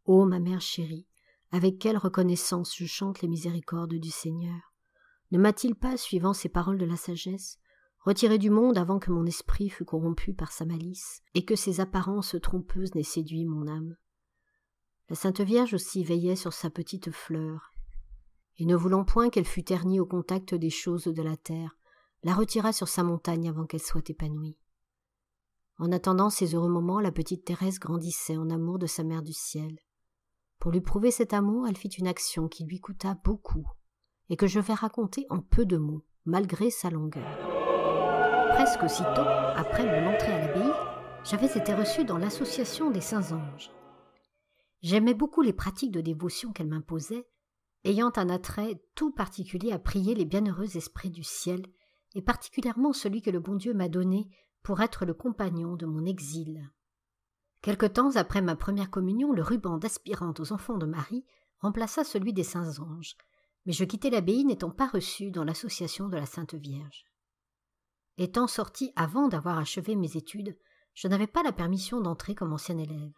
Ô ma mère chérie, avec quelle reconnaissance je chante les miséricordes du Seigneur. Ne m'a-t-il pas, suivant ces paroles de la sagesse, retiré du monde avant que mon esprit fût corrompu par sa malice, et que ses apparences trompeuses n'aient séduit mon âme? La Sainte Vierge aussi veillait sur sa petite fleur, et ne voulant point qu'elle fût ternie au contact des choses de la terre, la retira sur sa montagne avant qu'elle soit épanouie. En attendant ces heureux moments, la petite Thérèse grandissait en amour de sa mère du ciel. Pour lui prouver cet amour, elle fit une action qui lui coûta beaucoup, et que je vais raconter en peu de mots, malgré sa longueur. Presque aussitôt, après mon entrée à l'abbaye, j'avais été reçue dans l'association des Saints Anges. J'aimais beaucoup les pratiques de dévotion qu'elle m'imposait, ayant un attrait tout particulier à prier les bienheureux esprits du ciel, et particulièrement celui que le bon Dieu m'a donné pour être le compagnon de mon exil. Quelque temps après ma première communion, le ruban d'aspirante aux enfants de Marie remplaça celui des Saints Anges, mais je quittai l'abbaye n'étant pas reçue dans l'association de la Sainte Vierge. Étant sortie avant d'avoir achevé mes études, je n'avais pas la permission d'entrer comme ancienne élève.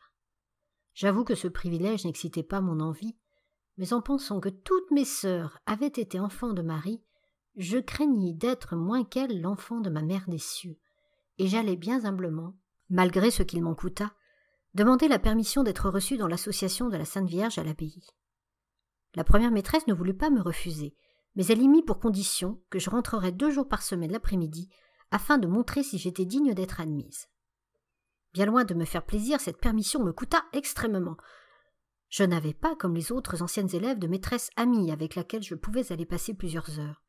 J'avoue que ce privilège n'excitait pas mon envie, mais en pensant que toutes mes sœurs avaient été enfants de Marie, je craignis d'être moins qu'elles l'enfant de ma mère des cieux, et j'allais bien humblement, malgré ce qu'il m'en coûta, demander la permission d'être reçue dans l'association de la Sainte Vierge à l'abbaye. La première maîtresse ne voulut pas me refuser, mais elle y mit pour condition que je rentrerais 2 jours par semaine l'après-midi, afin de montrer si j'étais digne d'être admise. Bien loin de me faire plaisir, cette permission me coûta extrêmement. Je n'avais pas, comme les autres anciennes élèves, de maîtresse amie avec laquelle je pouvais aller passer plusieurs heures.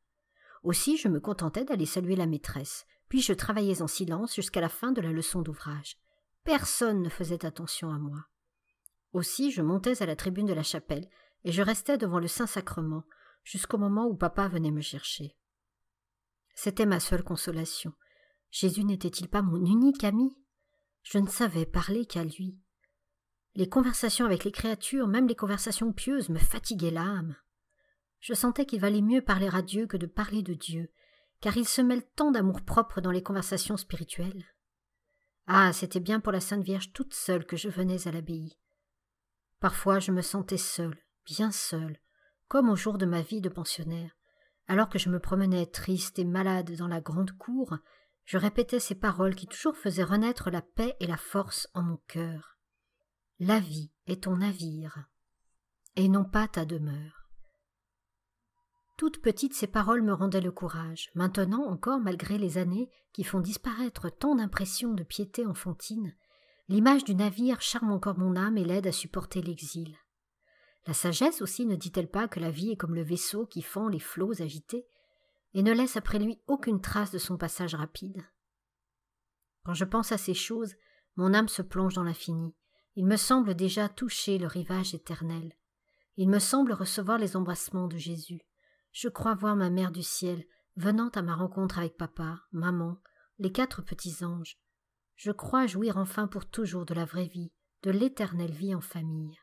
Aussi, je me contentais d'aller saluer la maîtresse, puis je travaillais en silence jusqu'à la fin de la leçon d'ouvrage. Personne ne faisait attention à moi. Aussi, je montais à la tribune de la chapelle, et je restais devant le Saint-Sacrement, jusqu'au moment où papa venait me chercher. C'était ma seule consolation. Jésus n'était-il pas mon unique ami? Je ne savais parler qu'à lui. Les conversations avec les créatures, même les conversations pieuses, me fatiguaient l'âme. Je sentais qu'il valait mieux parler à Dieu que de parler de Dieu, car il se mêle tant d'amour-propre dans les conversations spirituelles. Ah, c'était bien pour la Sainte Vierge toute seule que je venais à l'abbaye. Parfois je me sentais seule, bien seule, comme au jour de ma vie de pensionnaire. Alors que je me promenais triste et malade dans la grande cour, je répétais ces paroles qui toujours faisaient renaître la paix et la force en mon cœur. La vie est ton navire, et non pas ta demeure. Toute petite, ces paroles me rendaient le courage. Maintenant encore, malgré les années qui font disparaître tant d'impressions de piété enfantine, l'image du navire charme encore mon âme et l'aide à supporter l'exil. La sagesse aussi ne dit-elle pas que la vie est comme le vaisseau qui fend les flots agités et ne laisse après lui aucune trace de son passage rapide? Quand je pense à ces choses, mon âme se plonge dans l'infini. Il me semble déjà toucher le rivage éternel. Il me semble recevoir les embrassements de Jésus. Je crois voir ma mère du ciel venant à ma rencontre avec papa, maman, les 4 petits anges. Je crois jouir enfin pour toujours de la vraie vie, de l'éternelle vie en famille.